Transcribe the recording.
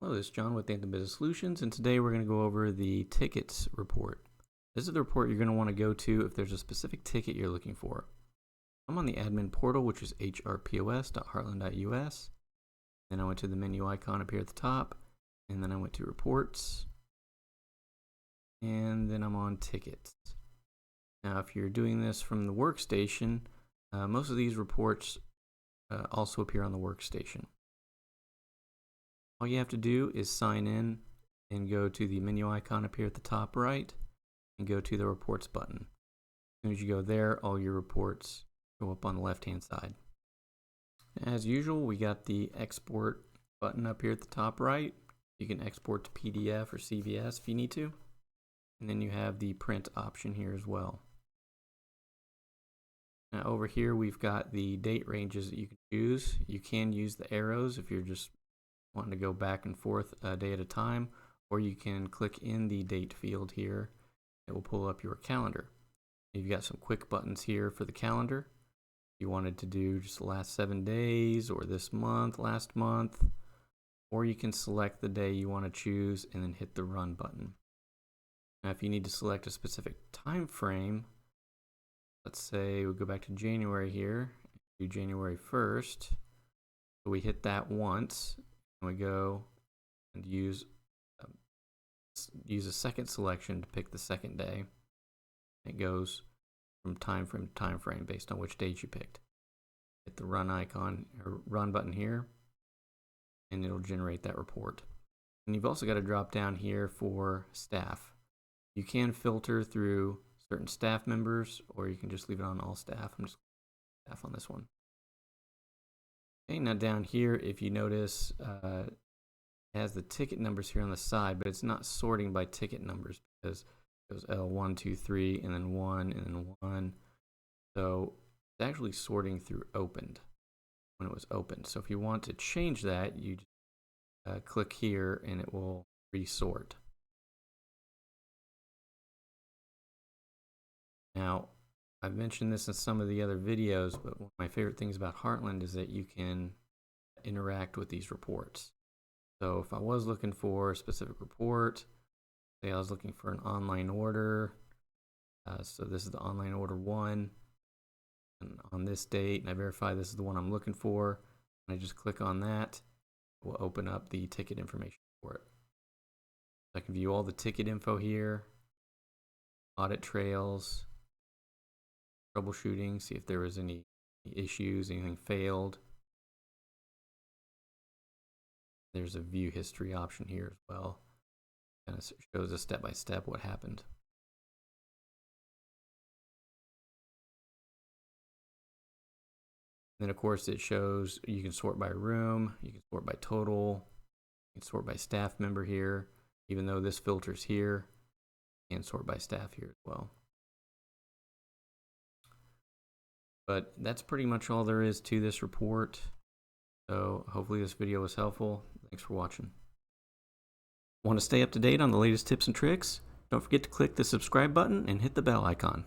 Hello, this is John with Anthem Business Solutions, and today we're going to go over the tickets report. This is the report you're going to want to go to if there's a specific ticket you're looking for. I'm on the admin portal, which is hrpos.heartland.us. Then I went to the menu icon up here at the top, and then I went to reports, and then I'm on tickets. Now, if you're doing this from the workstation, most of these reports also appear on the workstation. All you have to do is sign in and go to the menu icon up here at the top right and go to the reports button. As soon as you go there, all your reports go up on the left hand side. As usual, we got the export button up here at the top right. You can export to PDF or CVS if you need to. And then you have the print option here as well. Now over here we've got the date ranges that you can choose. You can use the arrows if you're just wanting to go back and forth a day at a time, or you can click in the date field here. It will pull up your calendar. You've got some quick buttons here for the calendar. If you wanted to do just the last 7 days or this month, last month, or you can select the day you want to choose and then hit the run button. Now if you need to select a specific time frame, let's say we go back to January here, do January 1st. So we hit that once. We go and use a second selection to pick the second day. It goes from time frame to time frame based on which date you picked. Hit the run icon or run button here, and it'll generate that report. And you've also got a drop down here for staff. You can filter through certain staff members, or you can just leave it on all staff. I'm just staff on this one. Okay, now down here, if you notice, it has the ticket numbers here on the side, but it's not sorting by ticket numbers because it goes L1, 2, 3, and then 1, and then 1. So it's actually sorting through opened when it was opened. So if you want to change that, you just, click here and it will resort. Now, I've mentioned this in some of the other videos, but one of my favorite things about Heartland is that you can interact with these reports. So if I was looking for a specific report, say I was looking for an online order, so this is the online order 1, and on this date, and I verify this is the one I'm looking for, and I just click on that, it will open up the ticket information for it. I can view all the ticket info here, audit trails, troubleshooting, see if there was any issues, anything failed. There's a view history option here as well. Kind of shows us step by step what happened. Then of course it shows you can sort by room, you can sort by total, you can sort by staff member here. Even though this filter's here, you can sort by staff here as well. But that's pretty much all there is to this report. So hopefully this video was helpful. Thanks for watching. Want to stay up to date on the latest tips and tricks? Don't forget to click the subscribe button and hit the bell icon.